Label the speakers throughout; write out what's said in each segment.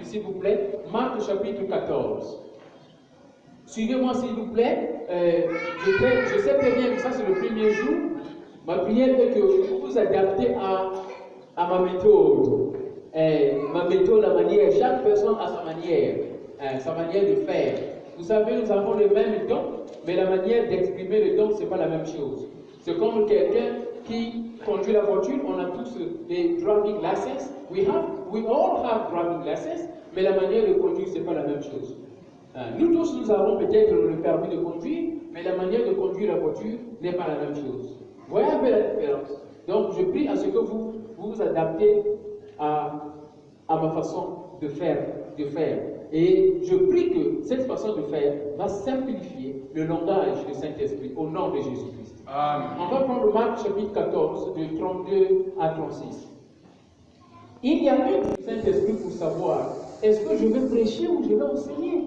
Speaker 1: s'il vous plaît, Marc chapitre 14. Suivez-moi s'il vous plaît. Je sais très bien que ça c'est le premier jour. Ma prière est que vous vous adaptez à ma méthode. Ma méthode, la manière, chaque personne a sa manière de faire. Vous savez, nous avons le même don, mais la manière d'exprimer le don, ce n'est pas la même chose. C'est comme quelqu'un qui conduit la voiture, on a tous les driving license. We all have driving license, mais la manière de conduire, ce n'est pas la même chose. Nous tous, nous avons peut-être le permis de conduire, mais la manière de conduire la voiture n'est pas la même chose. Voyez un peu la différence. Donc, je prie à ce que vous vous adaptez à ma façon de faire. Et je prie que cette façon de faire va simplifier le langage du Saint-Esprit au nom de Jésus-Christ. On va prendre Marc chapitre 14, de 32 à 36. Il y a eu du Saint-Esprit pour savoir, est-ce que je vais prêcher ou je vais enseigner?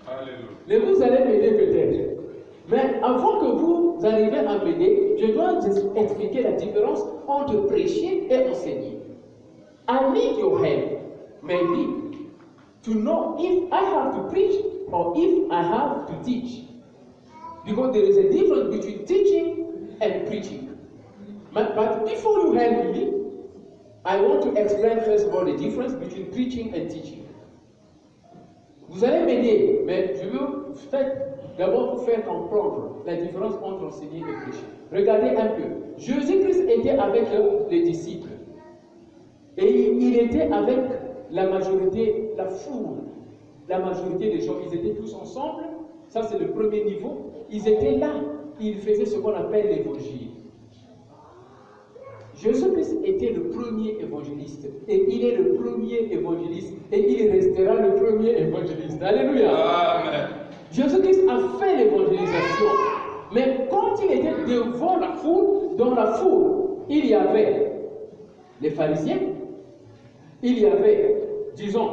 Speaker 1: Alléluia. Mais vous allez m'aider peut-être. Mais avant que vous arriviez à m'aider, je dois expliquer la différence entre prêcher et enseigner. I need your help, maybe, to know if I have to preach or if I have to teach. Because there is a difference between teaching and preaching. But before you help me, I want to explain first of all the difference between preaching and teaching. Vous allez m'aider, mais je veux d'abord vous faire comprendre la différence entre enseigner et prêcher. Regardez un peu. Jésus-Christ était avec les disciples. Et il était avec la majorité, la foule. La majorité des gens, ils étaient tous ensemble. Ça, c'est le premier niveau. Ils étaient là. Ils faisaient ce qu'on appelle l'évangile. Jésus-Christ était le premier évangéliste. Et il est le premier évangéliste. Et il restera le premier évangéliste. Alléluia. Amen. Jésus-Christ a fait l'évangélisation. Mais quand il était devant la foule, dans la foule, il y avait les pharisiens, il y avait, disons,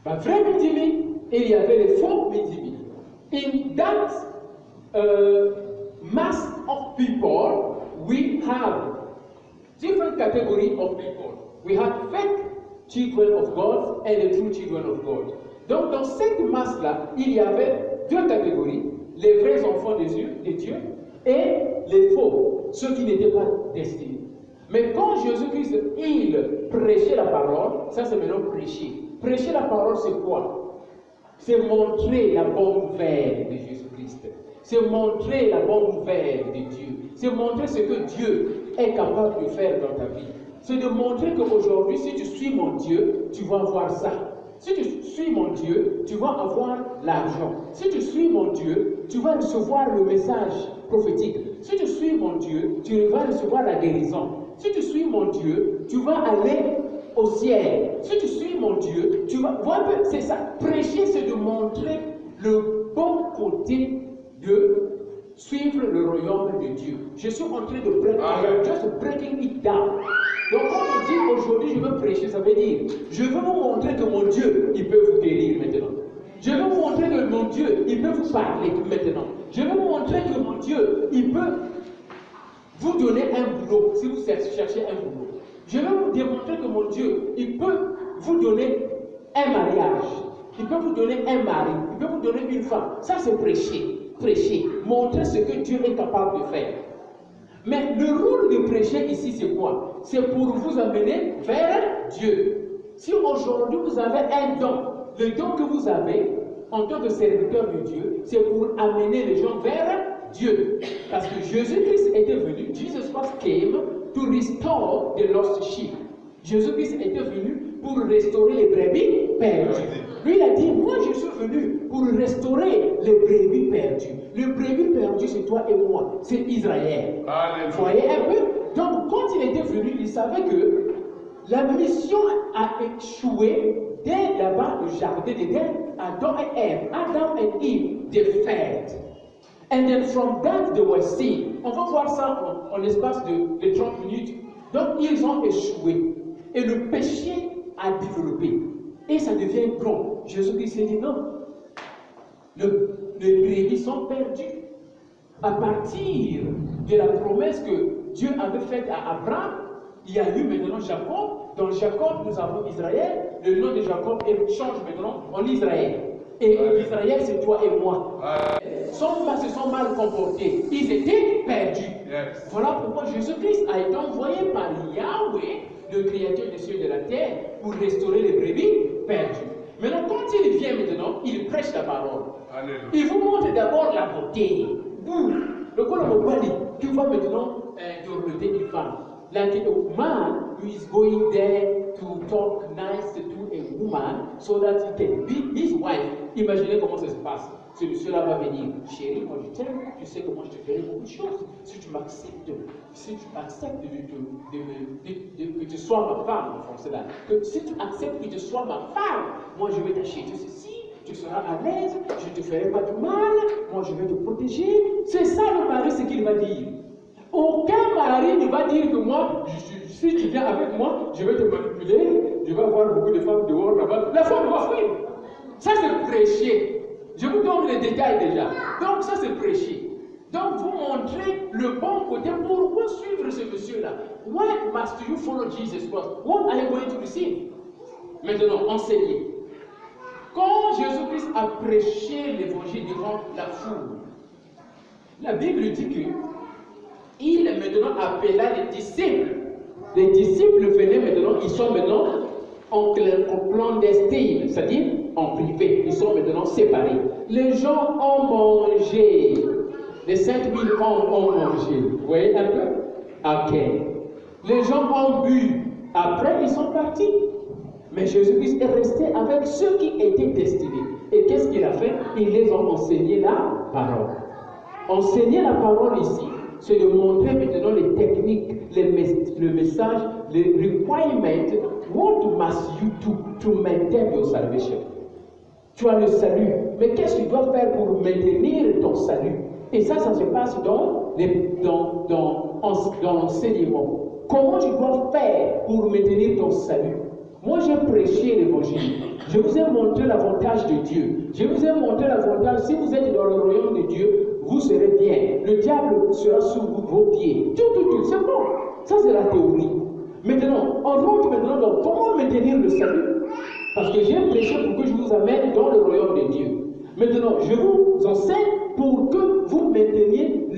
Speaker 1: la vraie Médimie, et il y avait les faux Médimie. In that mass of people, we have different categories of people. We have fake children of God and the true children of God. Donc, dans cette masse-là, il y avait deux catégories, les vrais enfants de Dieu et les faux, ceux qui n'étaient pas destinés. Mais quand Jésus-Christ, il prêchait la parole, ça c'est maintenant prêcher. Prêcher la parole, c'est quoi? C'est montrer la bonne nouvelle de Jésus-Christ. C'est montrer la bonne nouvelle de Dieu. C'est montrer ce que Dieu est capable de faire dans ta vie. C'est de montrer qu'aujourd'hui, si tu suis mon Dieu, tu vas voir ça. Si tu suis mon Dieu, tu vas avoir l'argent. Si tu suis mon Dieu, tu vas recevoir le message prophétique. Si tu suis mon Dieu, tu vas recevoir la guérison. Si tu suis mon Dieu, tu vas aller au ciel. Si tu suis mon Dieu, tu vas... Voilà, c'est ça. Prêcher, c'est de montrer le bon côté de suivre le royaume de Dieu. Je suis en train de just breaking it down. Donc quand on dit aujourd'hui je veux prêcher, ça veut dire je veux vous montrer que mon Dieu, il peut vous guérir maintenant. Je veux vous montrer que mon Dieu, il peut vous parler maintenant. Je veux vous montrer que mon Dieu, il peut vous donner un boulot si vous cherchez un boulot. Je veux vous démontrer que mon Dieu, il peut vous donner un mariage. Il peut vous donner un mari. Il peut vous donner une femme. Ça c'est prêcher. Prêcher, montrer ce que Dieu est capable de faire. Mais le rôle de prêcher ici, c'est quoi? C'est pour vous amener vers Dieu. Si aujourd'hui vous avez un don, le don que vous avez en tant que serviteur de Dieu, c'est pour amener les gens vers Dieu. Parce que Jésus-Christ était venu, Jesus Christ came to restore the lost sheep. Jésus-Christ était venu pour restaurer les brebis perdues. Lui, il a dit, moi je suis venu pour restaurer les brebis perdues. Le brebis perdu, c'est toi et moi, c'est Israël. Vous voyez un peu? Donc, quand il était venu, il savait que la mission a échoué dès là-bas, le jardin d'Éden, Adam et Ève. Adam et Eve, they failed. And then from that, they were seen. On va voir ça en l'espace de 30 minutes. Donc, ils ont échoué. Et le péché a développé. Et ça devient grand. Jésus-Christ a dit non. Les brebis sont perdus. À partir de la promesse que Dieu avait faite à Abraham, il y a eu maintenant Jacob, Dans Jacob, nous avons Israël. Le nom de Jacob change maintenant en Israël. Et Israël, c'est toi et moi. Se sont mal comportés. Ils étaient perdus. Yes. Voilà pourquoi Jésus-Christ a été envoyé par Yahweh, le créateur des cieux et de la terre, pour restaurer les brebis perdues. Maintenant, quand il vient maintenant, il prêche la parole. Alléluia. Il vous montre d'abord la beauté. Vous, le Colombo, tu vas maintenant dorloter une femme. Like a man who is going there to talk nice to a woman so that he can be his wife. Imaginez comment ça se passe. Ce monsieur-là va venir. Chérie, moi je t'aime, tu sais que moi je te ferai beaucoup de choses. Si tu m'acceptes, que tu sois ma femme, en français là, que si tu acceptes que tu sois ma femme, moi je vais t'acheter ceci, tu seras à l'aise, je ne te ferai pas de mal, moi je vais te protéger. C'est ça le mari, ce qu'il va dire. Aucun mari ne va dire que moi, si tu viens avec moi, je vais te manipuler, je vais avoir beaucoup de femmes dehors là-bas. La femme va fuir. Ça c'est prêcher. Je vous donne les détails déjà. Donc ça c'est prêcher. Donc vous montrez le bon côté. Pourquoi suivre ce monsieur-là? Why must you follow Jesus Christ? What are you going to receive? Maintenant, enseignez. Quand Jésus-Christ a prêché l'évangile devant la foule, la Bible dit que il maintenant appela les disciples. Les disciples venaient maintenant, ils sont maintenant en clandestin, c'est-à-dire en privé. Ils sont maintenant séparés. Les gens ont mangé. Les 5000 hommes ont mangé. Vous voyez un peu? Ok. Les gens ont bu. Après, ils sont partis. Mais Jésus-Christ est resté avec ceux qui étaient destinés. Et qu'est-ce qu'il a fait? Il les a enseigné la parole. Enseigner la parole ici, c'est de montrer maintenant les techniques, le message, les requirements. What must you do to maintain your salvation? Tu as le salut, mais qu'est-ce que tu dois faire pour maintenir ton salut? Et ça se passe dans l'enseignement. Comment tu dois faire pour maintenir ton salut? Moi, j'ai prêché l'évangile. Je vous ai montré l'avantage de Dieu. Je vous ai montré l'avantage. Si vous êtes dans le royaume de Dieu, vous serez bien. Le diable sera sous vos pieds. Tout, c'est bon. Ça, c'est la théorie. Maintenant, on rentre maintenant dans comment maintenir le salut. Parce que j'ai prêché pour que je vous amène dans le royaume de Dieu. Maintenant, je vous enseigne pour que vous mainteniez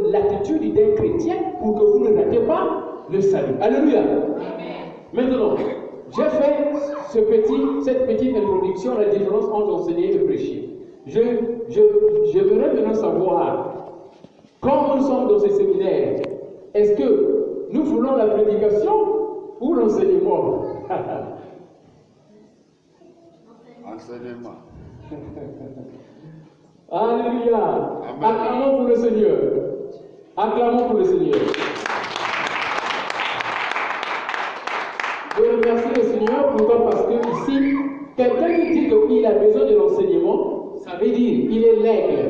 Speaker 1: l'attitude d'un chrétien pour que vous ne ratez pas le salut. Alléluia. Maintenant, j'ai fait cette petite introduction à la différence entre enseigner et prêcher. Je voudrais maintenant savoir, quand nous sommes dans ce séminaire, est-ce que nous voulons la prédication ou l'enseignement?
Speaker 2: Enseignement.
Speaker 1: Alléluia. Acclamons pour le Seigneur. Acclamons pour le Seigneur. Je remercie le Seigneur. Pourquoi? Parce que ici, quelqu'un qui dit qu'il a besoin de l'enseignement, ça veut dire qu'il est l'aigle.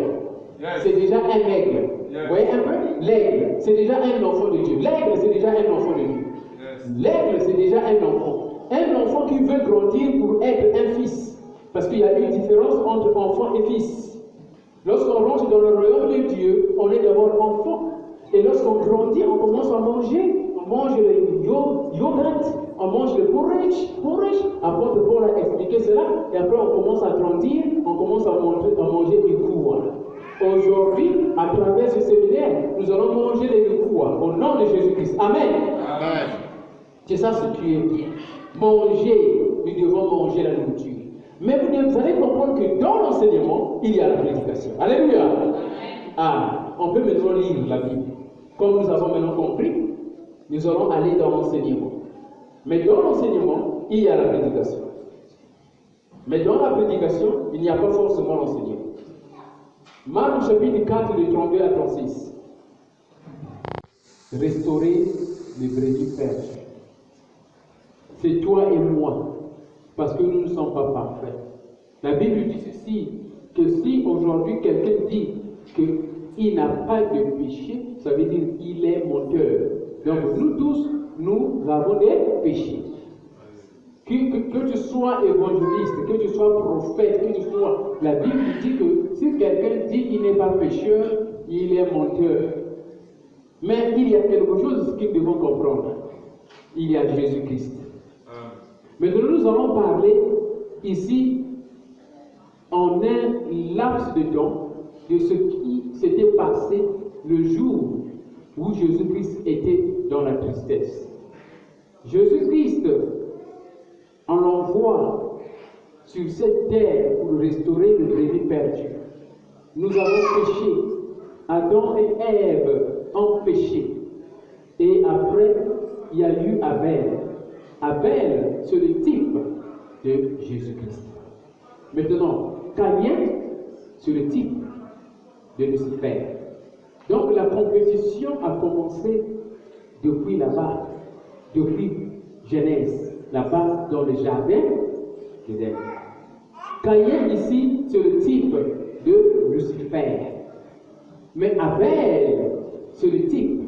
Speaker 1: Yes. C'est déjà un aigle. Yes. Vous voyez un peu? L'aigle, c'est déjà un enfant de Dieu. L'aigle, c'est déjà un enfant de Dieu. Yes. L'aigle, c'est déjà un enfant. Un enfant qui veut grandir pour être un fils. Parce qu'il y a une différence entre enfant et fils. Lorsqu'on rentre dans le royaume de Dieu, on est d'abord enfant. Et lorsqu'on grandit, on commence à manger. On mange le yogurt, on mange le porridge. Après, Paul a expliqué cela. Et après, on commence à grandir, on commence à manger du cours. Aujourd'hui, à travers ce séminaire, nous allons manger les cours au nom de Jésus-Christ. Amen. Amen. C'est ça ce qui est bien. Manger, nous devons manger la nourriture. Mais vous allez comprendre que dans l'enseignement, il y a la prédication. Alléluia. Ah, on peut maintenant lire la Bible. Comme nous avons maintenant compris, nous allons aller dans l'enseignement. Mais dans l'enseignement, il y a la prédication. Mais dans la prédication, il n'y a pas forcément l'enseignement. Marc chapitre 4, de 32 à 36. Restaurer les brebis perdues. C'est toi et moi. Parce que nous ne sommes pas parfaits. La Bible dit ceci, que si aujourd'hui quelqu'un dit qu'il n'a pas de péché, ça veut dire qu'il est menteur. Donc nous tous, nous avons des péchés. Que tu sois évangéliste, que tu sois prophète, que tu sois... La Bible dit que si quelqu'un dit qu'il n'est pas pécheur, il est menteur. Mais il y a quelque chose que nous devons comprendre. Il y a Jésus-Christ. Maintenant, nous allons parler ici, en un laps de temps, de ce qui s'était passé le jour où Jésus-Christ était dans la tristesse. Jésus-Christ, on l'envoie sur cette terre pour restaurer le brebis perdu. Nous avons péché. Adam et Ève ont péché. Et après, il y a eu Abel. Abel, c'est le type de Jésus-Christ. Maintenant, Caïn, c'est le type de Lucifer. Donc la compétition a commencé depuis là-bas, depuis Genèse, là-bas dans le jardin d'Éden. Caïn ici, c'est le type de Lucifer. Mais Abel, c'est le type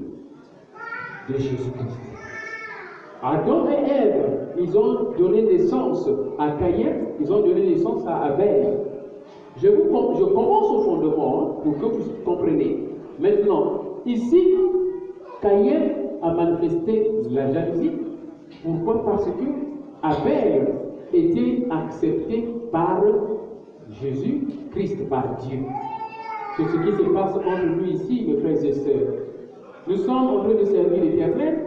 Speaker 1: de Jésus-Christ. Adam et Ève, ils ont donné naissance à Caïn, ils ont donné naissance à Abel. Je commence au fondement pour que vous compreniez. Maintenant, ici, Caïn a manifesté la jalousie. Pourquoi? Parce que Abel était accepté par Jésus-Christ, par Dieu. C'est ce qui se passe entre nous ici, mes frères et sœurs. Nous sommes en train de servir l'Éternel,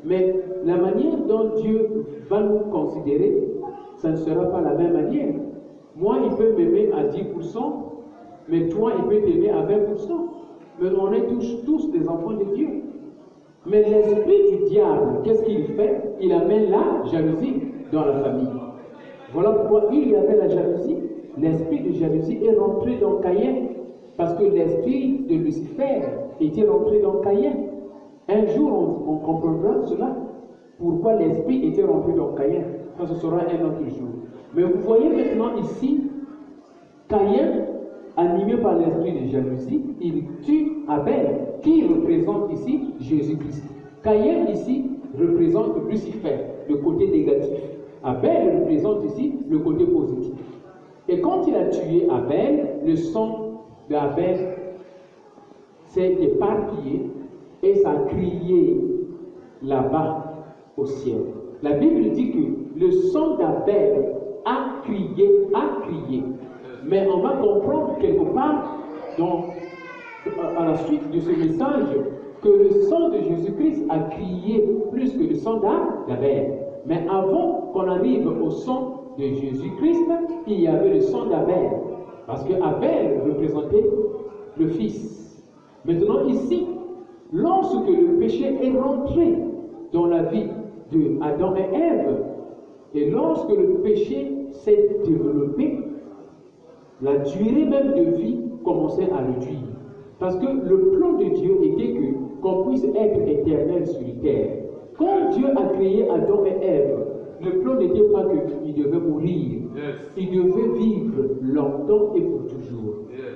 Speaker 1: mais la manière dont Dieu va nous considérer, ça ne sera pas la même manière. Moi, il peut m'aimer à 10%, mais toi, il peut t'aimer à 20%. Mais on est tous des enfants de Dieu. Mais l'esprit du diable, qu'est-ce qu'il fait? Il amène la jalousie dans la famille. Voilà pourquoi il y avait la jalousie. L'esprit de jalousie est rentré dans Caïn, parce que l'esprit de Lucifer était rentré dans Caïn. Un jour, on comprendra cela. Pourquoi l'esprit était rentré dans Caïn? Ça, ce sera un autre jour. Mais vous voyez maintenant ici, Caïn, animé par l'esprit de jalousie, il tue Abel, qui représente ici Jésus-Christ. Caïn ici représente Lucifer, le côté négatif. Abel représente ici le côté positif. Et quand il a tué Abel, le sang d'Abel s'est éparpillé et ça a crié là-bas au ciel. La Bible dit que le sang d'Abel a crié. Mais on va comprendre quelque part à la suite de ce message que le sang de Jésus-Christ a crié plus que le sang d'Abel. Mais avant qu'on arrive au sang de Jésus-Christ, il y avait le sang d'Abel. Parce que Abel représentait le Fils. Maintenant ici, lorsque le péché est rentré dans la vie de Adam et Ève, et lorsque le péché s'est développé, la durée même de vie commençait à réduire. Parce que le plan de Dieu était qu'on puisse être éternel sur la terre. Quand Dieu a créé Adam et Ève, le plan n'était pas qu'ils devaient mourir. Ils devaient vivre longtemps et pour toujours.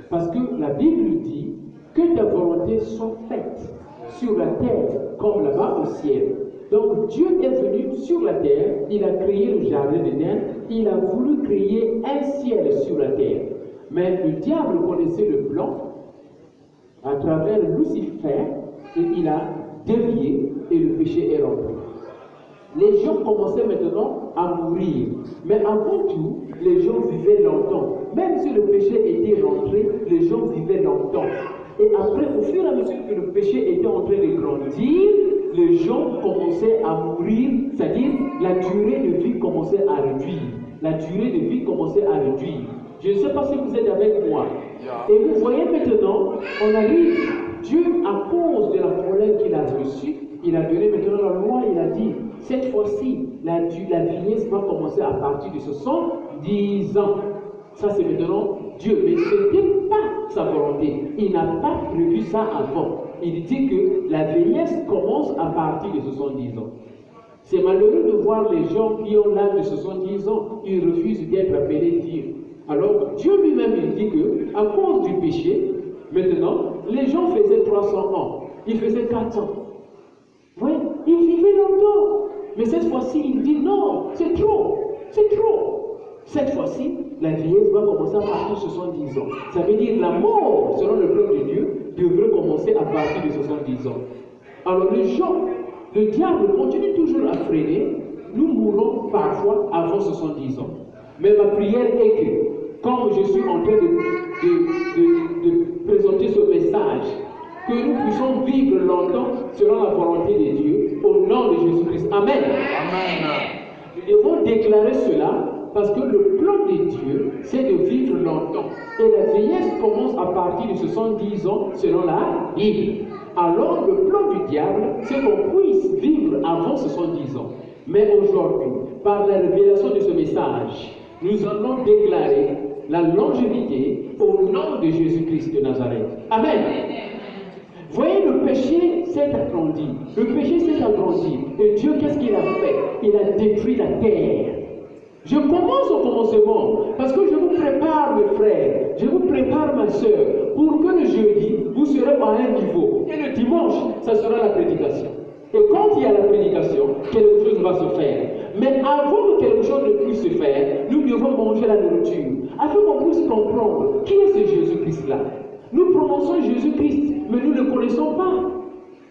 Speaker 1: Parce que la Bible dit que ta volonté soit faite sur la terre comme là-bas au ciel. Donc Dieu est venu sur la terre, il a créé le jardin d'Éden, il a voulu créer un ciel sur la terre. Mais le diable connaissait le plan à travers Lucifer et il a dévié et le péché est rentré. Les gens commençaient maintenant à mourir. Mais avant tout, les gens vivaient longtemps. Même si le péché était rentré, les gens vivaient longtemps. Et après, au fur et à mesure que le péché était en train de grandir, les gens commençaient à mourir, c'est-à-dire la durée de vie commençait à réduire. La durée de vie commençait à réduire. Je ne sais pas si vous êtes avec moi. Et vous voyez maintenant, on arrive, Dieu, à cause de la colère qu'il a reçue, il a donné maintenant la loi, il a dit, cette fois-ci, la vieillesse va commencer à partir de 70 ans. Ça, c'est maintenant Dieu. Mais ce n'était pas sa volonté. Il n'a pas prévu ça avant. Il dit que la vieillesse commence à partir de 70 ans. C'est malheureux de voir les gens qui ont l'âge de 70 ans, ils refusent d'être appelés vieux. Alors, Dieu lui-même, il dit que, à cause du péché, maintenant, les gens faisaient 300 ans. Ils faisaient 400. Oui, ils vivaient longtemps. Mais cette fois-ci, il dit non, c'est trop. C'est trop. Cette fois-ci, la vieillesse va commencer à partir de 70 ans. Ça veut dire la mort, selon le plan de Dieu, devrait commencer à partir de 70 ans. Alors les gens, le diable continue toujours à freiner nous mourons parfois avant 70 ans. Mais ma prière est que, comme je suis en train de présenter ce message, que nous puissions vivre longtemps selon la volonté de Dieu, au nom de Jésus-Christ. Amen.
Speaker 2: Amen.
Speaker 1: Nous devons déclarer cela parce que le plan de Dieu, c'est de vivre longtemps. Et la vieillesse commence à partir de 70 ans selon la Bible. Alors le plan du diable, c'est qu'on puisse vivre avant 70 ans. Mais aujourd'hui, par la révélation de ce message, nous allons déclarer la longévité au nom de Jésus-Christ de Nazareth. Amen. Voyez, le péché s'est agrandi. Le péché s'est agrandi. Et Dieu, qu'est-ce qu'il a fait? Il a détruit la terre. Je commence au commencement parce que je vous prépare, mes frères, je vous prépare, ma soeur, pour que le jeudi, vous serez à un niveau. Et le dimanche, ça sera la prédication. Et quand il y a la prédication, quelque chose va se faire. Mais avant que quelque chose ne puisse se faire, nous devons manger la nourriture, afin qu'on puisse comprendre qui est ce Jésus-Christ-là. Nous prononçons Jésus-Christ, mais nous ne le connaissons pas.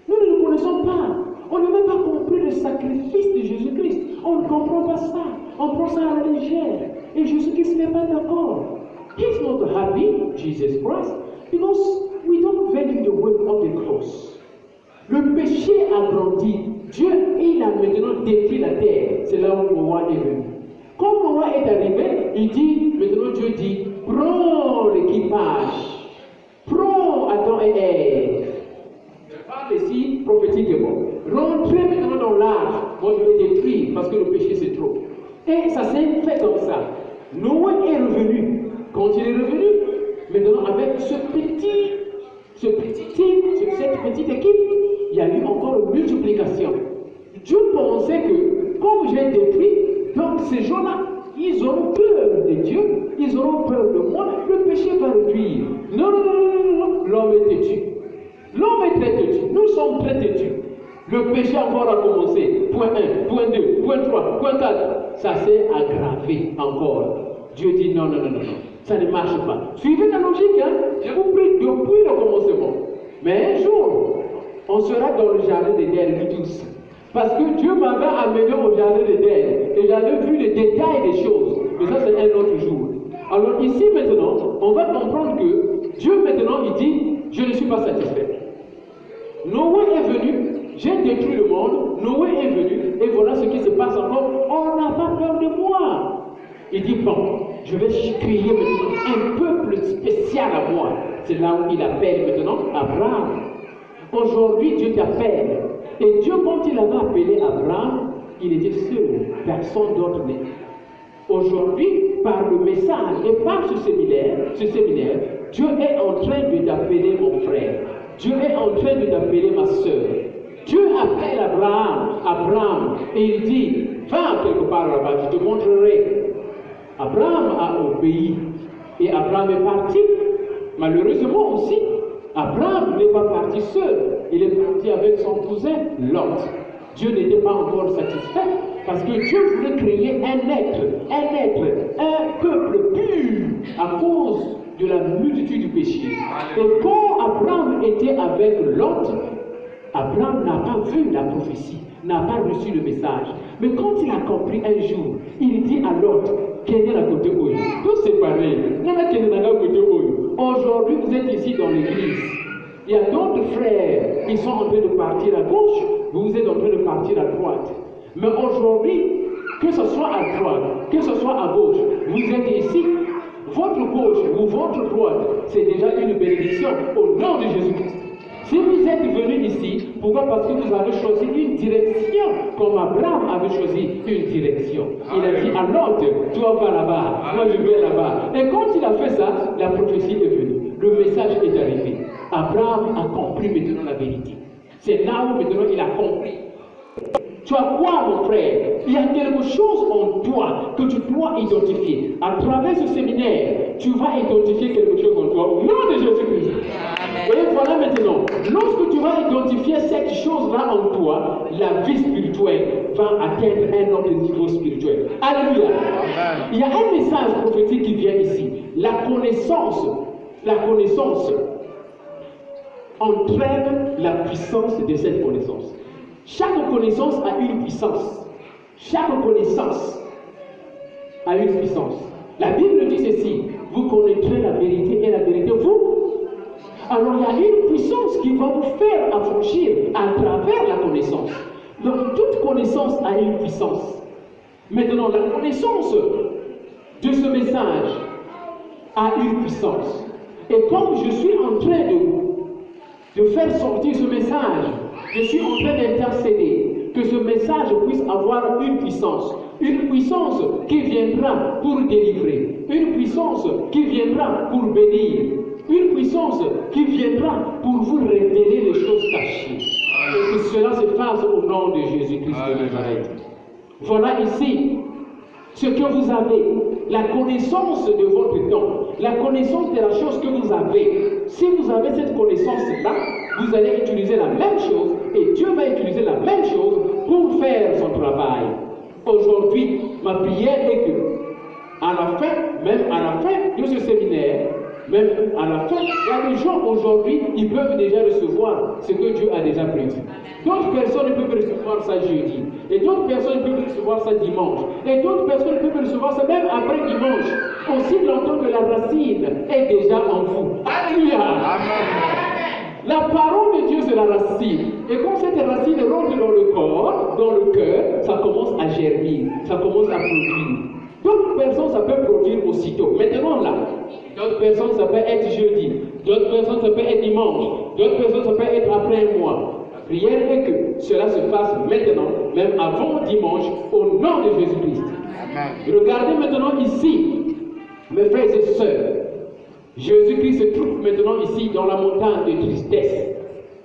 Speaker 1: Nous ne le connaissons pas. On n'a même pas compris le sacrifice de Jésus-Christ. On ne comprend pas ça. On prend ça à la légère. Et Jésus-Christ n'est pas d'accord. He's not happy, Jesus Christ, because we don't value the work of the cross. Le péché a grandi. Dieu, il a maintenant détruit la terre. C'est là où Noah est venu. Quand Noah est arrivé, il dit, maintenant Dieu dit, prends l'équipage. Prends Adam et Ève. Je parle ici prophétiquement. Rentrez maintenant dans l'arche. Moi je vais détruire parce que le péché c'est trop. Et ça s'est fait comme ça. Noé est revenu. Quand il est revenu, maintenant avec cette petite équipe, il y a eu encore une multiplication. Dieu pensait que, comme j'ai détruit, donc ces gens-là, ils auront peur de Dieu, ils auront peur de moi, le péché va réduire. Non, l'homme est têtu. L'homme est très têtu. Nous sommes très têtus. Le péché encore a commencé. Point 1, point 2, point 3, point 4. Ça s'est aggravé encore. Dieu dit non. Ça ne marche pas. Suivez la logique, hein? Je vous prie depuis le commencement. Mais un jour, on sera dans le jardin d'Éden, nous tous. Parce que Dieu m'avait amené au jardin d'Éden. Et j'avais vu les détails des choses. Mais ça, c'est un autre jour. Alors ici, maintenant, on va comprendre que Dieu, maintenant, il dit, je ne suis pas satisfait. Noé est venu, j'ai détruit le monde, Noé est venu, et voilà ce qui se passe encore. On n'a pas peur de moi. Il dit, bon, je vais créer maintenant un peuple spécial à moi. C'est là où il appelle maintenant Abraham. Aujourd'hui, Dieu t'appelle. Et Dieu, quand il avait appelé Abraham, il était seul, personne d'autre n'est. Aujourd'hui, par le message et par ce séminaire, Dieu est en train de t'appeler mon frère. Dieu est en train de t'appeler ma soeur. Dieu appelle Abraham, et il dit, va quelque part là-bas, je te montrerai. Abraham a obéi, et Abraham est parti. Malheureusement aussi, Abraham n'est pas parti seul, il est parti avec son cousin Lot. Dieu n'était pas encore satisfait, parce que Dieu voulait créer un peuple pur à cause de la multitude du péché. Et quand Abraham était avec Lot, Abraham n'a pas vu la prophétie, n'a pas reçu le message. Mais quand il a compris un jour, il dit à Lot, tout c'est pareil. Aujourd'hui, vous êtes ici dans l'église. Il y a d'autres frères qui sont en train de partir à gauche, vous êtes en train de partir à droite. Mais aujourd'hui, que ce soit à droite, que ce soit à gauche, vous êtes ici. Votre gauche ou votre droite, c'est déjà une bénédiction au nom de Jésus-Christ. Si vous êtes venu ici, pourquoi? Parce que vous avez choisi une direction, comme Abraham avait choisi une direction. Il a dit à Lot, toi va là-bas, moi je vais là-bas. Et quand il a fait ça, la prophétie est venue. Le message est arrivé. Abraham a compris maintenant la vérité. C'est là où maintenant il a compris. Tu as quoi, mon frère? Il y a quelque chose en toi que tu dois identifier. À travers ce séminaire, tu vas identifier quelque chose en toi au nom de Jésus-Christ. Et voilà maintenant, lorsque tu vas identifier cette chose-là en toi, la vie spirituelle va atteindre un autre niveau spirituel. Alléluia. Il y a un message prophétique qui vient ici. La connaissance entraîne la puissance de cette connaissance. Chaque connaissance a une puissance. Chaque connaissance a une puissance. La Bible dit ceci, vous connaîtrez la vérité et la vérité vous. Alors il y a une puissance qui va vous faire affranchir à travers la connaissance. Donc toute connaissance a une puissance. Maintenant, la connaissance de ce message a une puissance. Et comme je suis en train de faire sortir ce message, je suis en train d'intercéder que ce message puisse avoir une puissance qui viendra pour délivrer, une puissance qui viendra pour bénir, une puissance qui viendra pour vous révéler les choses cachées. Et que cela se fasse au nom de Jésus-Christ de Nazareth. Voilà ici ce que vous avez, la connaissance de votre don, la connaissance de la chose que vous avez. Si vous avez cette connaissance-là, vous allez utiliser la même chose et Dieu va utiliser la même chose pour faire son travail. Aujourd'hui, ma prière est que, à la fin, même à la fin de ce séminaire, même à la fin, il y a des gens aujourd'hui, ils peuvent déjà recevoir ce que Dieu a déjà prévu. D'autres personnes peuvent recevoir ça jeudi. Et d'autres personnes peuvent recevoir ça dimanche. Et d'autres personnes peuvent recevoir ça même après dimanche. Aussi longtemps que la racine est déjà en vous. Alléluia. Amen. La parole de Dieu, c'est la racine. Et quand cette racine rentre dans le corps, dans le cœur, ça commence à germer. Ça commence à produire. D'autres personnes, ça peut produire aussitôt. Maintenant là, d'autres personnes, ça peut être jeudi. D'autres personnes, ça peut être dimanche. D'autres personnes, ça peut être après un mois. La prière est que cela se fasse maintenant, même avant dimanche, au nom de Jésus-Christ. Regardez maintenant ici, mes frères et sœurs. Jésus-Christ se trouve maintenant ici dans la montagne de tristesse.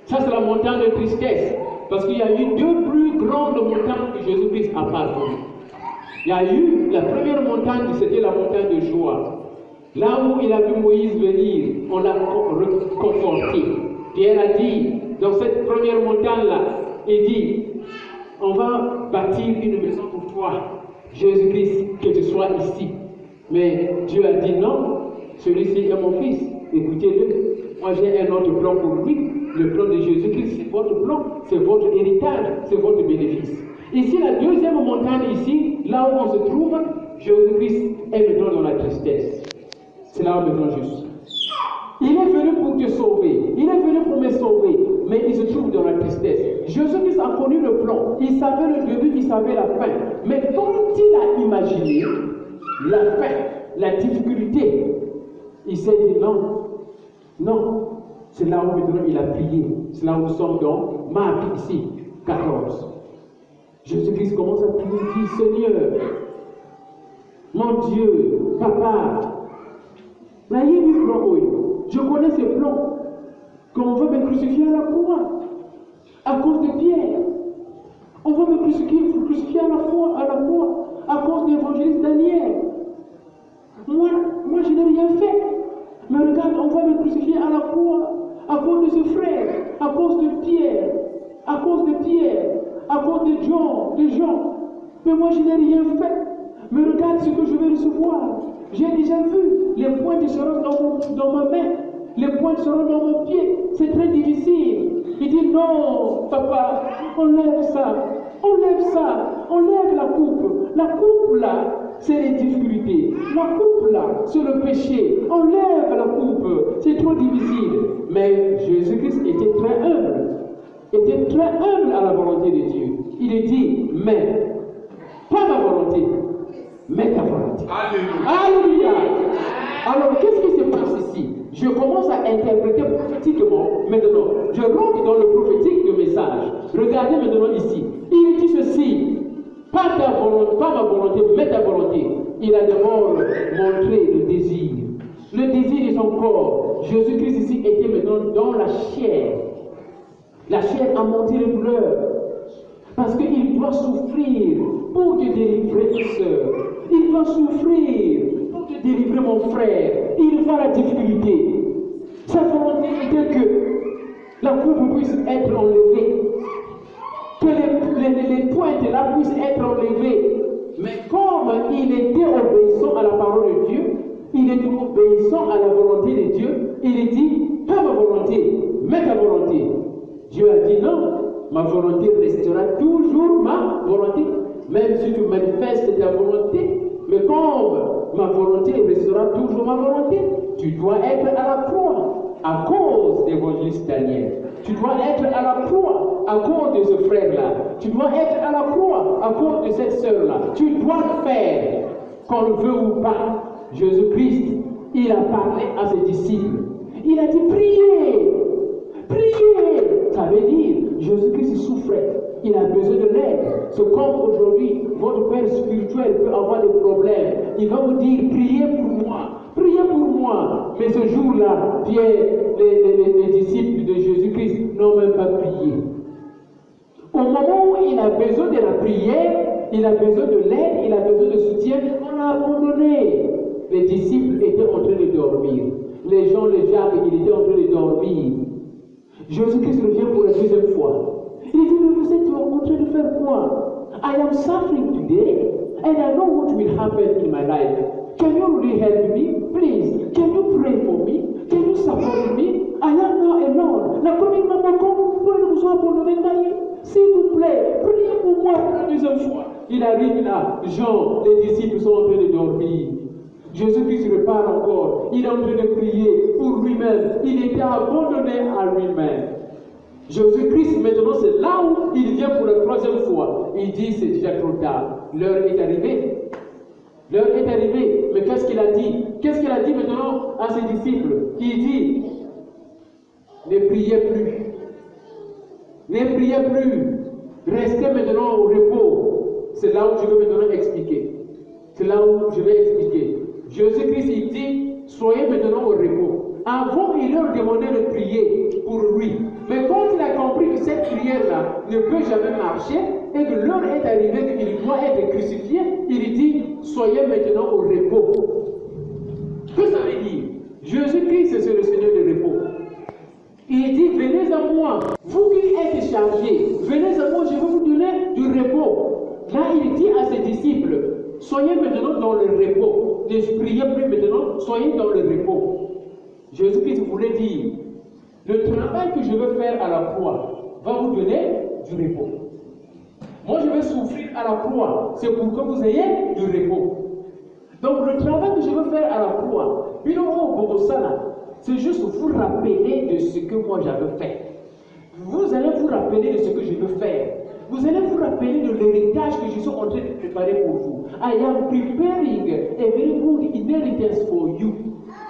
Speaker 1: Ça, c'est la montagne de tristesse. Parce qu'il y a eu deux plus grandes montagnes que Jésus-Christ a parcourues. Il y a eu la première montagne, c'était la montagne de joie. Là où il a vu Moïse venir, on l'a conforté. Pierre a dit, dans cette première montagne-là, il dit, on va bâtir une maison pour toi, Jésus-Christ, que tu sois ici. Mais Dieu a dit non, celui-ci est mon fils, écoutez-le. Moi j'ai un autre plan pour lui. Le plan de Jésus-Christ, c'est votre plan, c'est votre héritage, c'est votre bénéfice. Ici, la deuxième montagne, ici, là où on se trouve, Jésus-Christ est maintenant dans la tristesse. C'est là où maintenant je suis. Il est venu pour te sauver. Il est venu pour me sauver. Mais il se trouve dans la tristesse. Jésus-Christ a connu le plan. Il savait le début, il savait la fin. Mais quand il a imaginé la fin, la difficulté, il s'est dit non. Non. C'est là où maintenant il a prié. C'est là où nous sommes dans Marc ici, 14. Jésus-Christ commence à prier, il dit, Seigneur, mon Dieu, Papa, je connais ce plan, qu'on veut me crucifier à la croix, à cause de Pierre. On veut me crucifier à la croix, à cause de l'évangéliste Daniel. Moi, je n'ai rien fait. Mais regarde, on va me crucifier à la croix, à cause de ce frère, à cause de Pierre, à cause de Jean. Mais moi, je n'ai rien fait. Mais regarde ce que je vais recevoir. J'ai déjà vu. Les pointes seront dans ma main. Les pointes seront dans mon pied. C'est très difficile. Il dit non, papa, enlève ça. Enlève la coupe. La coupe là, c'est les difficultés. La coupe là, c'est le péché. Enlève la coupe. C'est trop difficile. Mais Jésus-Christ était très humble à la volonté de Dieu. Il est dit, mais pas ma volonté, mais ta volonté. Alléluia. Alors, qu'est-ce qui se passe ici? Je commence à interpréter prophétiquement maintenant. Je rentre dans le prophétique du message. Regardez maintenant ici. Il dit ceci, pas ma volonté, mais ta volonté. Il a d'abord montré le désir. Le désir de son corps. Jésus-Christ ici était maintenant dans la chair. La chair a monté les douleurs. Parce qu'il doit souffrir pour te délivrer, ma soeur. Il doit souffrir pour te délivrer, mon frère. Il voit la difficulté. Sa volonté était que la coupe puisse être enlevée. Que les pointes là puissent être enlevées. Mais comme il était obéissant à la parole de Dieu, il était obéissant à la volonté de Dieu, il dit, pas ma volonté, mais ta volonté. Dieu a dit non, ma volonté restera toujours ma volonté. même si tu manifestes ta volonté, mais comme ma volonté restera toujours ma volonté, tu dois être à la croix à cause d'évangéliste Daniel. Tu dois être à la croix à cause de ce frère-là. Tu dois être à la croix à cause de cette sœur-là. Tu dois le faire, qu'on le veut ou pas. Jésus-Christ, il a parlé à ses disciples. Il a dit priez, priez. Ça veut dire, Jésus-Christ souffrait. Il a besoin de l'aide. C'est comme aujourd'hui, votre père spirituel peut avoir des problèmes. Il va vous dire, priez pour moi, priez pour moi. Mais ce jour-là, les disciples de Jésus-Christ n'ont même pas prié. Au moment où il a besoin de la prière, il a besoin de l'aide, il a besoin de soutien, on l'a abandonné. Les disciples étaient en train de dormir. Les gens, les Jacques, ils étaient en train de dormir. Jésus-Christ revient pour la deuxième fois. Il dit, mais vous êtes en train de faire quoi? I am suffering today, and I know what will happen in my life. Can you really help me? Please, can you pray for me? Can you support me? I am now alone. La commune m'a vous nous abandonner. S'il vous plaît, priez pour moi pour la deuxième fois. Il arrive là, Jean, les disciples sont en train de dormir. Jésus-Christ repart encore. Il est en train de prier pour lui-même. Il était abandonné à lui-même. Jésus-Christ, maintenant, c'est là où il vient pour la troisième fois. Il dit, c'est déjà trop tard. L'heure est arrivée. L'heure est arrivée. Mais qu'est-ce qu'il a dit? Qu'est-ce qu'il a dit maintenant à ses disciples? Il dit, ne priez plus. Ne priez plus. Restez maintenant au repos. C'est là où je vais maintenant expliquer. C'est là où je vais expliquer. Jésus-Christ, il dit, soyez maintenant au repos. Avant, il leur demandait de prier pour lui. Mais quand il a compris que cette prière-là ne peut jamais marcher et que l'heure est arrivée qu'il doit être crucifié, il dit, soyez maintenant au repos. Que ça veut dire? Jésus-Christ, c'est le Seigneur du repos. Il dit, venez à moi, vous qui êtes chargés, venez à moi, je vais vous donner du repos. Là, il dit à ses disciples, soyez maintenant dans le repos. Ne priez plus maintenant, soyez dans le repos. Jésus-Christ voulait dire, le travail que je veux faire à la croix va vous donner du repos. Moi, je vais souffrir à la croix, c'est pour que vous ayez du repos. Donc, le travail que je veux faire à la croix, c'est juste vous rappeler de ce que moi j'avais fait. Vous allez vous rappeler de ce que je veux faire. Vous allez vous rappeler de l'héritage que je suis en train de préparer pour vous. I am preparing a very good inheritance for you.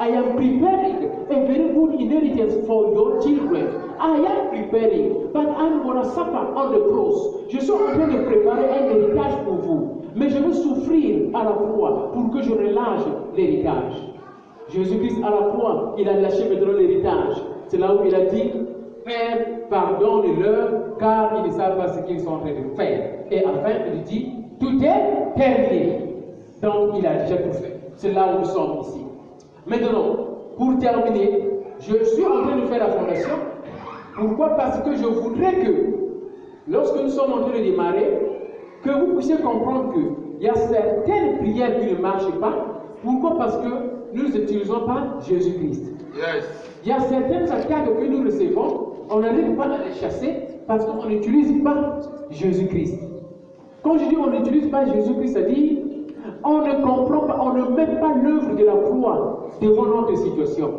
Speaker 1: I am preparing a very good inheritance for your children. I am preparing, but I'm going to suffer on the cross. Je suis en train de préparer un héritage pour vous. Mais je veux souffrir à la croix pour que je relâche l'héritage. Jésus-Christ à la croix, il a lâché maintenant l'héritage. C'est là où il a dit, Père, pardonne-leur, car ils ne savent pas ce qu'ils sont en train de faire. Et enfin, il dit, tout est terminé. Donc, il a déjà tout fait. C'est là où nous sommes ici. Maintenant, pour terminer, je suis en train de faire la fondation. Pourquoi? Parce que je voudrais que, lorsque nous sommes en train de démarrer, que vous puissiez comprendre qu'il y a certaines prières qui ne marchent pas. Pourquoi? Parce que nous n'utilisons pas Jésus-Christ.
Speaker 2: Yes.
Speaker 1: Il y a certaines attaques que nous recevons, on n'arrive pas à les chasser parce qu'on n'utilise pas Jésus-Christ. Quand je dis on n'utilise pas Jésus-Christ, ça dit on ne comprend pas, on ne met pas l'œuvre de la croix devant notre situation.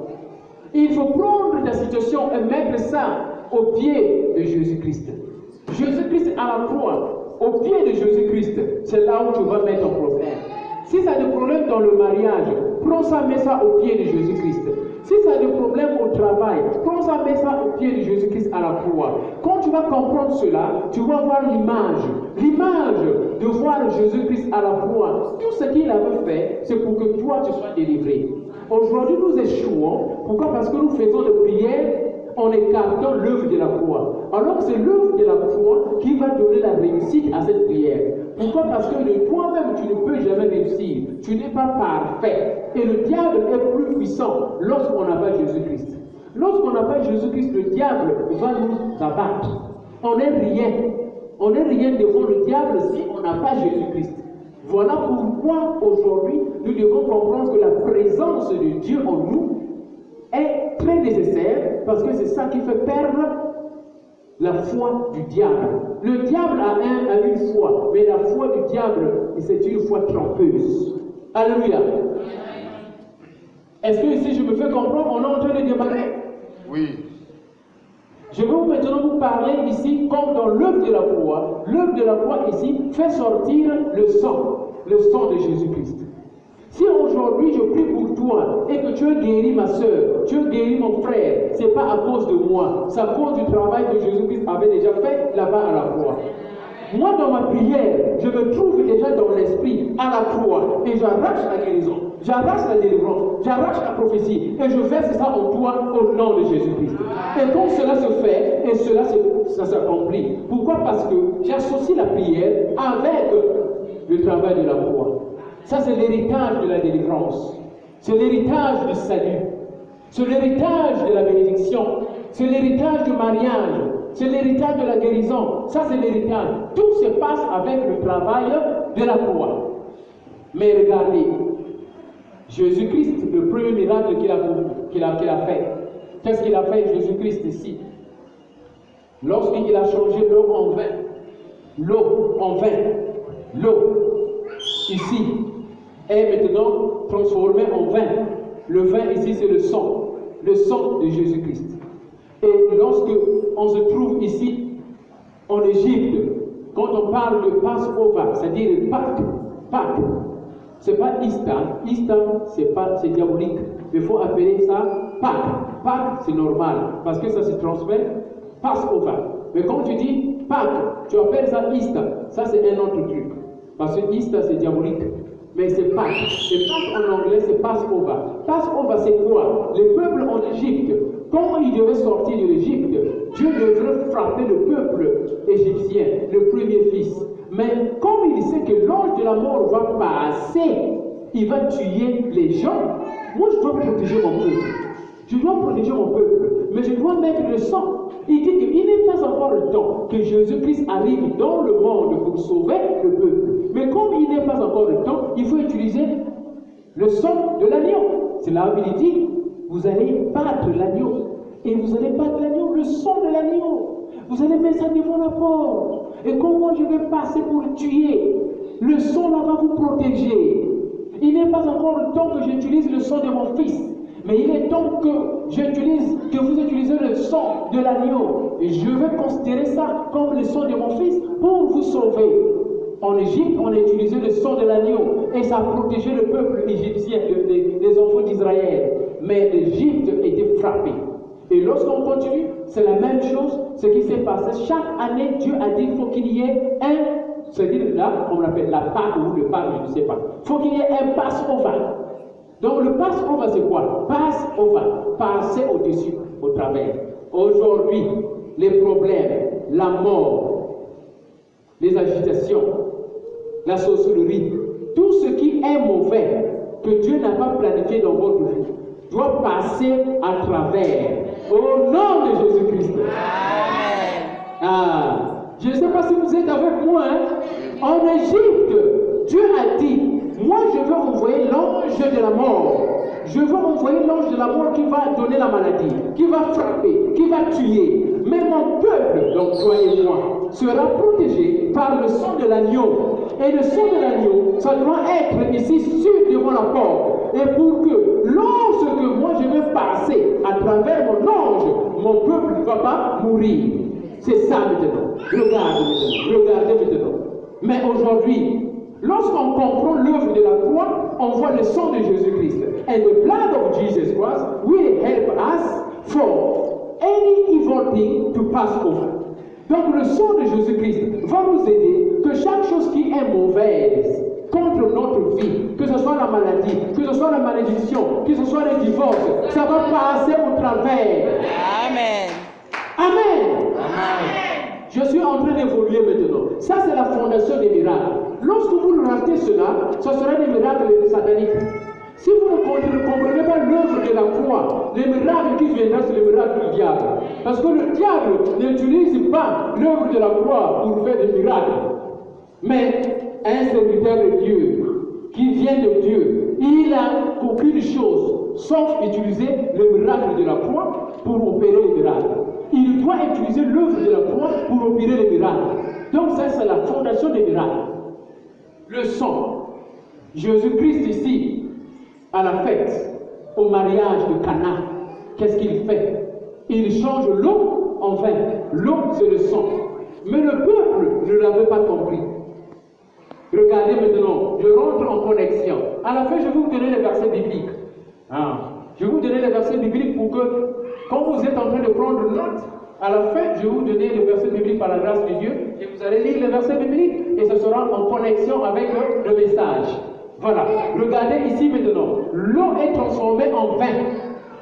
Speaker 1: Il faut prendre la situation et mettre ça au pied de Jésus-Christ. Jésus-Christ à la croix, au pied de Jésus-Christ, c'est là où tu vas mettre ton problème. Si ça a des problèmes dans le mariage, prends ça, mets ça au pied de Jésus-Christ. Si ça a des problèmes au travail, prends ça, mets ça au pied de Jésus-Christ à la croix. Quand tu vas comprendre cela, tu vas voir l'image de voir Jésus-Christ à la croix. Tout ce qu'il avait fait, c'est pour que toi, tu sois délivré. Aujourd'hui, nous échouons. Pourquoi? Parce que nous faisons des prières en écartant l'œuvre de la croix. Alors c'est l'œuvre de la croix qui va donner la réussite à cette prière. Pourquoi? Parce que de toi-même, tu ne peux jamais réussir. Tu n'es pas parfait. Et le diable est plus puissant lorsqu'on n'a pas Jésus-Christ. Lorsqu'on n'a pas Jésus-Christ, le diable va nous abattre. On n'est rien. On n'est rien devant le diable si on n'a pas Jésus-Christ. Voilà pourquoi aujourd'hui, nous devons comprendre que la présence de Dieu en nous est très nécessaire parce que c'est ça qui fait perdre La foi du diable. Le diable a une foi, mais la foi du diable, c'est une foi trompeuse. Alléluia. Est-ce que ici je me fais comprendre, on est en train de démarrer?
Speaker 2: Oui.
Speaker 1: Je vais maintenant vous parler ici comme dans l'œuvre de la foi. L'œuvre de la foi ici fait sortir le sang de Jésus-Christ. Si aujourd'hui je prie pour toi et que tu as guéri ma soeur, tu as guéri mon frère, ce n'est pas à cause de moi, c'est à cause du travail que Jésus-Christ avait déjà fait là-bas à la croix. Moi, dans ma prière, je me trouve déjà dans l'esprit à la croix et j'arrache la guérison, j'arrache la délivrance, j'arrache la prophétie et je verse ça en toi au nom de Jésus-Christ. Et quand cela se fait et ça s'accomplit. Pourquoi? Parce que j'associe la prière avec le travail de la croix. Ça, c'est l'héritage de la délivrance. C'est l'héritage du salut. C'est l'héritage de la bénédiction. C'est l'héritage du mariage. C'est l'héritage de la guérison. Ça, c'est l'héritage. Tout se passe avec le travail de la croix. Mais regardez, Jésus-Christ, le premier miracle qu'il a fait. Qu'est-ce qu'il a fait, Jésus-Christ, ici? Lorsqu'il a changé l'eau en vin. L'eau en vin. L'eau, ici, est maintenant transformée en vin. Le vin, ici, c'est le sang de Jésus-Christ. Et lorsque on se trouve ici, en Égypte, quand on parle de Passover, c'est-à-dire Pâques, c'est pas Easter. Easter, c'est diabolique. Il faut appeler ça Pâques. Pâques, c'est normal, parce que ça se transmet Passover. Mais quand tu dis Pâques, tu appelles ça Easter. Ça, c'est un autre truc. Parce que Easter, c'est diabolique. Mais c'est Pâques. Et Pâques en anglais, c'est Passover. Passover, c'est quoi? Le peuple en Égypte, quand il devait sortir de l'Égypte, Dieu devrait frapper le peuple égyptien, le premier fils. Mais comme il sait que l'ange de la mort va passer, il va tuer les gens, moi je dois protéger mon peuple. Je dois protéger mon peuple, mais je dois mettre le sang. Il dit qu'il n'est pas encore le temps que Jésus-Christ arrive dans le monde pour sauver le peuple. Mais comme il n'est pas encore le temps, il faut utiliser le sang de l'agneau. C'est là où il dit, vous allez battre l'agneau. Et vous allez battre l'agneau, le sang de l'agneau. Vous allez mettre ça devant la porte. Et comment je vais passer pour tuer? Le sang là va vous protéger. Il n'est pas encore le temps que j'utilise le sang de mon fils. Mais il est temps que vous utilisez le sang de l'agneau. Et je vais considérer ça comme le sang de mon fils pour vous sauver. En Égypte, on a utilisé le sang de l'agneau et ça a protégé le peuple égyptien, les enfants d'Israël. Mais l'Égypte était frappée. Et lorsqu'on continue, c'est la même chose, ce qui s'est passé. Chaque année, Dieu a dit qu'il faut qu'il y ait c'est-à-dire là, on l'appelle la Pâque ou le Pâque, je ne sais pas. Il faut qu'il y ait un Passover. Donc le Passover, c'est quoi? Passover, passer au-dessus, au travers. Aujourd'hui, les problèmes, la mort, les agitations, la sorcellerie, tout ce qui est mauvais, que Dieu n'a pas planifié dans votre vie, doit passer à travers. Au nom de Jésus-Christ. Ah, je ne sais pas si vous êtes avec moi. En Égypte, Dieu a dit, moi je vais envoyer l'ange de la mort. Je vais envoyer l'ange de la mort qui va donner la maladie, qui va frapper, qui va tuer. Mais mon peuple, donc toi et moi, sera protégé par le sang de l'agneau. Et le sang de l'agneau, ça doit être ici sur devant la porte. Et pour que lorsque moi je vais passer à travers mon ange, mon peuple ne va pas mourir. C'est ça maintenant. Regardez maintenant. Mais aujourd'hui, lorsqu'on comprend l'œuvre de la croix, on voit le sang de Jésus-Christ. And the blood of Jesus Christ will help us for any evil thing to pass over. Donc le sang de Jésus-Christ va nous aider que chaque chose qui est mauvaise contre notre vie, que ce soit la maladie, que ce soit la malédiction, que ce soit le divorce, ça va passer au travers.
Speaker 3: Amen.
Speaker 1: Amen. Amen. Je suis en train d'évoluer maintenant. Ça, c'est la fondation des miracles. Lorsque vous ratez cela, ce sera des miracles sataniques. Si vous ne comprenez pas l'œuvre de la croix, les miracles qui viendront, c'est les miracles du diable. Parce que le diable n'utilise pas l'œuvre de la croix pour faire des miracles. Mais un serviteur de Dieu, qui vient de Dieu, il n'a aucune chose, sauf utiliser le miracle de la croix pour opérer les miracles. il doit utiliser l'œuvre de la croix pour opérer les miracles. Donc ça, c'est la fondation des miracles. Le sang. Jésus-Christ ici, à la fête, au mariage de Cana, qu'est-ce qu'il fait? Il change l'eau en vin. L'eau, c'est le sang. Mais le peuple ne l'avait pas compris. Regardez maintenant, je rentre en connexion. À la fin, je vais vous donner les versets bibliques. Je vais vous donner les versets bibliques pour que, quand vous êtes en train de prendre note, à la fin, je vais vous donner les versets bibliques par la grâce de Dieu, et vous allez lire les versets bibliques, et ce sera en connexion avec le message. Voilà. Regardez ici maintenant. L'eau est transformée en vin.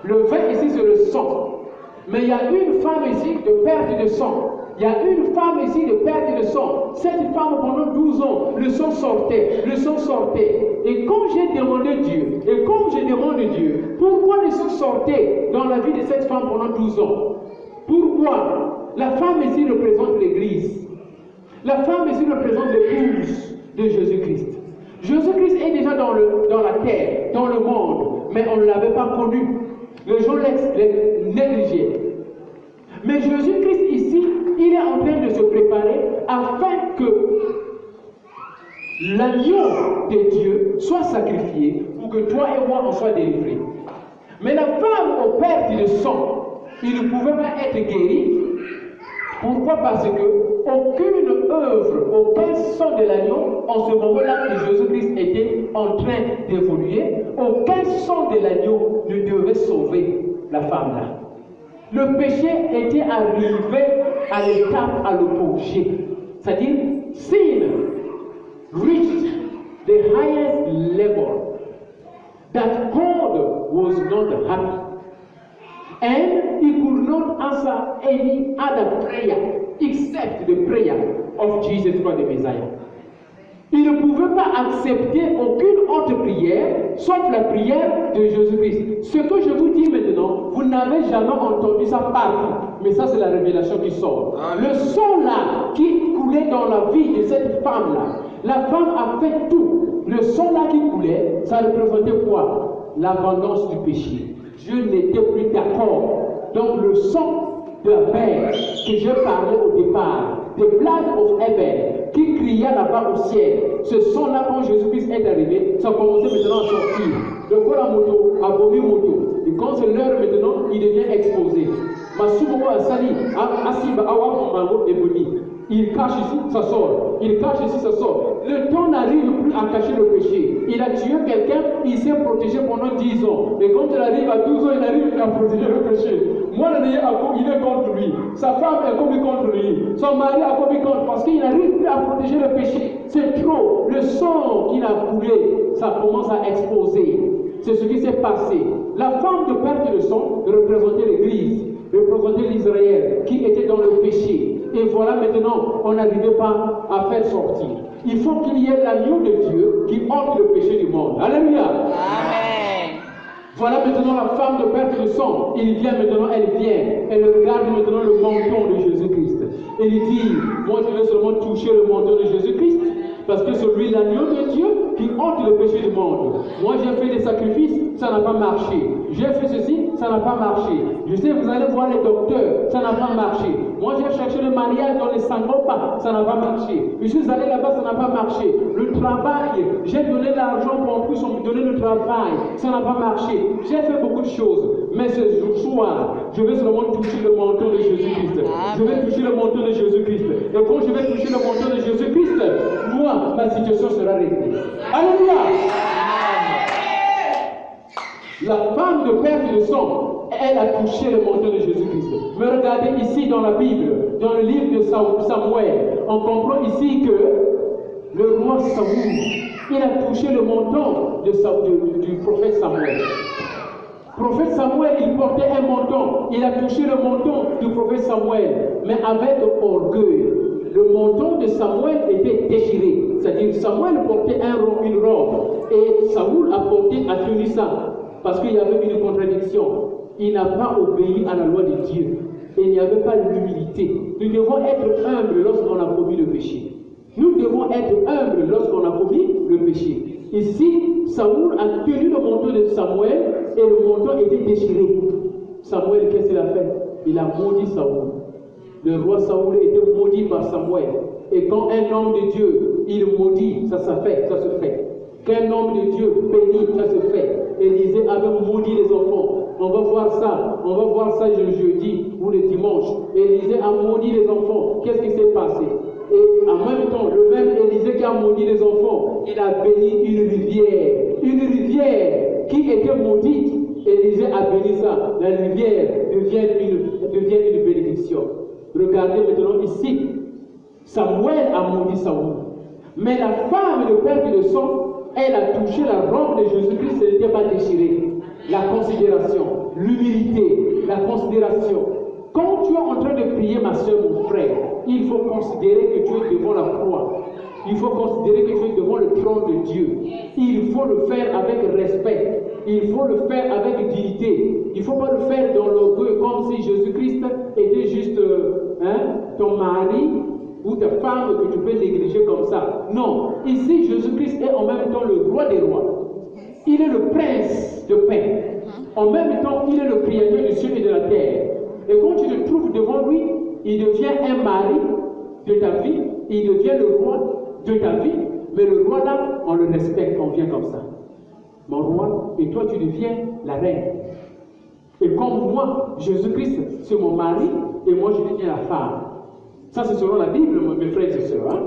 Speaker 1: Le vin ici, c'est le sang. Mais il y a une femme ici de perte de sang. Il y a une femme ici de perte de sang. Cette femme, pendant 12 ans, le sang sortait. Le sang sortait. Et quand j'ai demandé Dieu, et comme je demande Dieu, pourquoi le sang sortait dans la vie de cette femme pendant 12 ans? Pourquoi? La femme ici représente l'Église. La femme ici représente l'épouse de Jésus-Christ. Jésus-Christ est déjà dans la terre, dans le monde, mais on ne l'avait pas connu. Les gens négligeaient. Mais Jésus-Christ ici, il est en train de se préparer afin que l'agneau de Dieu soit sacrifié pour que toi et moi en soient délivrés. Mais la femme aux pertes de sang, il ne pouvait pas être guéri. Pourquoi? Parce que aucune œuvre, aucun sang de l'agneau, en ce moment-là que Jésus-Christ était en train d'évoluer, aucun sang de l'agneau ne devait sauver la femme-là. Le péché était arrivé à l'étape à l'opposé. C'est-à-dire, sin reached the highest level that God was not happy. And he could not answer any other prayer except the prayer of Jesus Christ the Messiah. Il ne pouvait pas accepter aucune autre prière sauf la prière de Jésus-Christ. Ce que je vous dis maintenant, vous n'avez jamais entendu ça partout. Mais ça, c'est la révélation qui sort. Le sang là qui coulait dans la vie de cette femme-là, la femme a fait tout. Le sang là qui coulait, ça représentait quoi? L'abondance du péché. Je n'étais plus d'accord. Donc le sang de Abel que j'ai parlé au départ, the blood of Abel, qui cria là-bas au ciel, ce sang-là, quand Jésus-Christ est arrivé, ça commençait maintenant à sortir. Le corps à moto, à vomi moto. Et quand c'est l'heure maintenant, il devient exposé. Masumo Asali, Asiba Awa Mango et Boni. Il cache ici, ça sort. Il cache ici, ça sort. Le temps n'arrive plus à cacher le péché. Il a tué quelqu'un, il s'est protégé pendant 10 ans. Mais quand il arrive à 12 ans, il n'arrive plus à protéger le péché. Moi, il est contre lui. Sa femme est commis contre lui. Son mari a commis contre parce qu'il n'arrive plus à protéger le péché. C'est trop. Le sang qu'il a coulé, ça commence à exposer. C'est ce qui s'est passé. La femme de perte de sang représentait l'Église, représentait l'Israël qui était dans le péché. Et voilà maintenant, on n'arrivait pas à faire sortir. Il faut qu'il y ait l'agneau de Dieu qui ôte le péché du monde. Alléluia. Amen. Voilà maintenant la femme de perte de sang. Il vient maintenant, elle vient. Elle regarde maintenant le menton de Jésus-Christ. Elle dit, moi je vais seulement toucher le menton de Jésus-Christ. Parce que c'est lui l'agneau de Dieu qui ôte le péché du monde. Moi j'ai fait des sacrifices, ça n'a pas marché. J'ai fait ceci, ça n'a pas marché. Je sais, vous allez voir les docteurs, ça n'a pas marché. Moi j'ai cherché le mariage dans les Sangopa, ça n'a pas marché. Je suis allé là-bas, ça n'a pas marché. Le travail, j'ai donné l'argent pour en plus on me donnait le travail, ça n'a pas marché. J'ai fait beaucoup de choses. Mais ce soir, je vais seulement toucher le menton de Jésus-Christ. Je vais toucher le menton de Jésus-Christ. Et quand je vais toucher le menton de Jésus-Christ, moi, ma situation sera réglée. Alléluia! La femme de perte de sang, elle a touché le menton de Jésus-Christ. Mais regardez ici dans la Bible, dans le livre de Samuel, on comprend ici que le roi Saoul, il a touché le menton du prophète Samuel. Le prophète Samuel, il portait un menton. Il a touché le menton du prophète Samuel, mais avec orgueil. Le menton de Samuel était déchiré. C'est-à-dire Samuel portait une robe et Saoul a tenu ça parce qu'il y avait une contradiction. Il n'a pas obéi à la loi de Dieu et il n'y avait pas l'humilité. Nous devons être humbles lorsqu'on a commis le péché. Nous devons être humbles lorsqu'on a commis le péché. Ici, Saoul a tenu le manteau de Samuel et le manteau était déchiré. Samuel, qu'est-ce qu'il a fait? il a maudit Saoul. Le roi Saoul était maudit par Samuel. Et quand un homme de Dieu, il maudit, ça se fait. Qu'un homme de Dieu bénit, ça se fait. Élisée avait maudit les enfants. On va voir ça le jeudi ou le dimanche. Élisée a maudit les enfants. Qu'est-ce qui s'est passé? Et en même temps, le même Élisée qui a maudit les enfants, il a béni une rivière. Une rivière qui était maudite. Élisée a béni ça. La rivière devient une bénédiction. Regardez maintenant ici. Samuel a maudit Saoul. Mais la femme de perte de sang, elle a touché la robe de Jésus-Christ, elle n'était pas déchirée. La considération, l'humilité, la considération. Quand tu es en train de prier, ma soeur, mon frère, il faut considérer que tu es devant la croix. Il faut considérer que tu es devant le trône de Dieu. Il faut le faire avec respect. Il faut le faire avec dignité. Il ne faut pas le faire dans l'orgueil comme si Jésus-Christ était juste ton mari ou ta femme que tu peux négliger comme ça. Non. Ici, Jésus-Christ est en même temps le roi des rois. Il est le prince de paix. En même temps, il est le créateur du ciel et de la terre. Et quand tu te trouves devant lui, il devient un mari de ta vie, il devient le roi de ta vie. Mais le roi là, on le respecte, on vient comme ça. Mon roi, et toi tu deviens la reine. Et comme moi, Jésus-Christ, c'est mon mari, et moi je deviens la femme. Ça, c'est selon la Bible, mes frères et sœurs. Hein?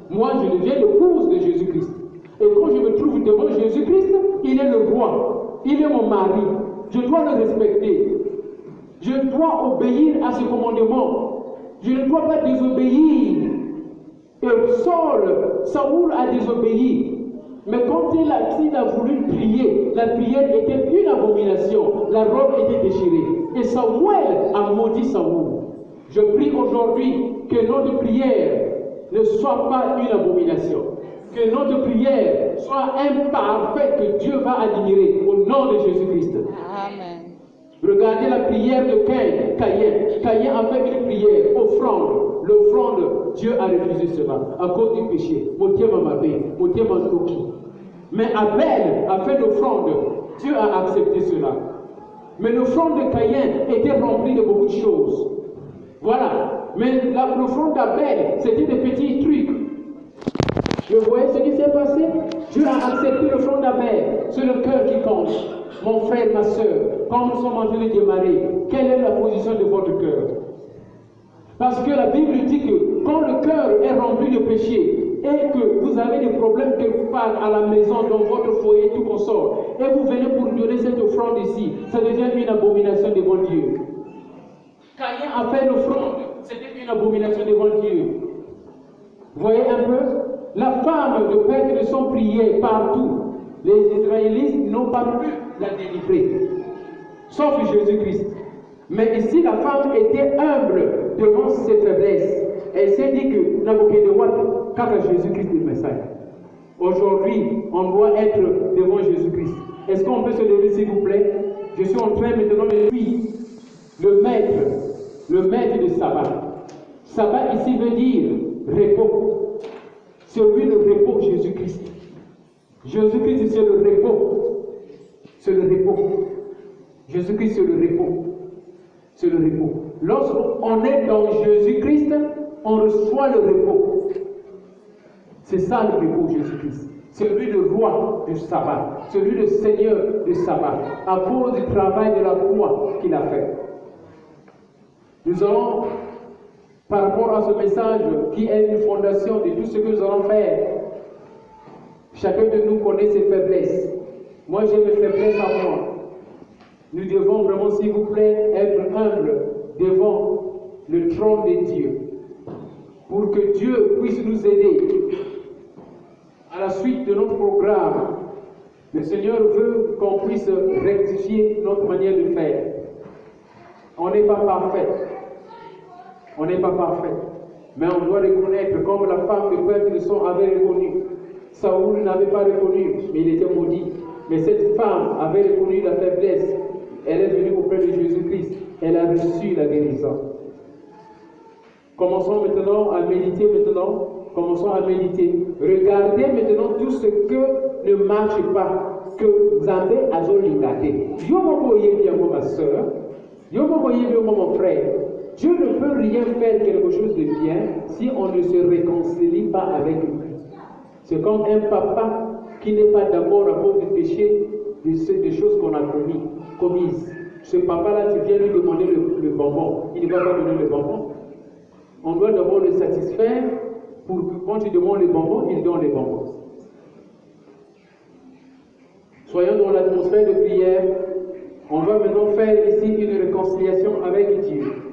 Speaker 1: Moi, je deviens l'épouse de Jésus-Christ. Et quand je me trouve devant Jésus-Christ, il est le roi. Il est mon mari. Je dois le respecter. Je dois obéir à ses commandements. Je ne dois pas désobéir. Et Saoul a désobéi. Mais quand il a voulu prier, la prière était une abomination. La robe était déchirée. Et Samuel a maudit Saoul. Je prie aujourd'hui que notre prière ne soit pas une abomination. Que notre prière soit un parfait que Dieu va admirer au nom de Jésus-Christ.
Speaker 3: Amen.
Speaker 1: Regardez la prière de Caïn. Caïn a fait une prière, offrande. L'offrande, Dieu a refusé cela à cause du péché. Mais Abel a fait l'offrande. Dieu a accepté cela. Mais l'offrande de Caïn était remplie de beaucoup de choses. Voilà. Mais l'offrande d'Abel, c'était des petits trucs. Vous voyez ce qui s'est passé? Dieu a accepté l'offrande d'Abel. C'est le cœur qui compte. Mon frère, ma soeur, quand nous sommes en train de démarrer, quelle est la position de votre cœur? Parce que la Bible dit que quand le cœur est rempli de péché et que vous avez des problèmes quelque part à la maison, dans votre foyer, tout consort, et vous venez pour donner cette offrande ici, ça devient une abomination devant Dieu. Caïn a fait l'offrande, c'était une abomination devant Dieu. Vous voyez un peu? La femme de perte de sang priait partout. Les Israélites n'ont pas pu la délivrer, sauf Jésus-Christ. Mais ici, la femme était humble devant ses faiblesses. Elle s'est dit que Nabucodonosor, car Jésus-Christ est le Messie. Aujourd'hui, on doit être devant Jésus-Christ. Est-ce qu'on peut se lever, s'il vous plaît? Je suis en train maintenant de suivre le maître de sabbat. Sabbat ici veut dire repos. C'est lui le repos, Jésus-Christ. Jésus-Christ, c'est le repos. C'est le repos. Jésus-Christ, c'est le repos. C'est le repos. Lorsqu'on est dans Jésus-Christ, on reçoit le repos. C'est ça le repos, Jésus-Christ. C'est lui le roi du sabbat. C'est lui le Seigneur du sabbat. À cause du travail de la croix qu'il a fait. Nous allons, par rapport à ce message qui est une fondation de tout ce que nous allons faire, chacun de nous connaît ses faiblesses. Moi, j'ai mes faiblesses à moi. Nous devons vraiment, s'il vous plaît, être humbles devant le trône de Dieu pour que Dieu puisse nous aider. À la suite de notre programme, le Seigneur veut qu'on puisse rectifier notre manière de faire. On n'est pas parfait. On n'est pas parfait. Mais on doit reconnaître, comme la femme de perte de sang avait reconnu. Saoul n'avait pas reconnu, mais il était maudit. Mais cette femme avait reconnu la faiblesse. Elle est venue auprès de Jésus-Christ. Elle a reçu la guérison. Commençons maintenant à méditer maintenant. Commençons à méditer. Regardez maintenant tout ce que ne marche pas. Que Zambé a zolingate. Je m'envoie bien ma soeur. Yo me voyez le mon frère. Dieu ne peut rien faire quelque chose de bien si on ne se réconcilie pas avec lui. C'est comme un papa qui n'est pas d'accord à cause du péché des choses qu'on a commises. Ce papa-là, tu viens lui demander le bonbon. Il ne va pas donner le bonbon. On doit d'abord le satisfaire pour que quand tu demandes le bonbon, il donne les bonbons. Soyons dans l'atmosphère de prière. On va maintenant faire ici une réconciliation avec Dieu.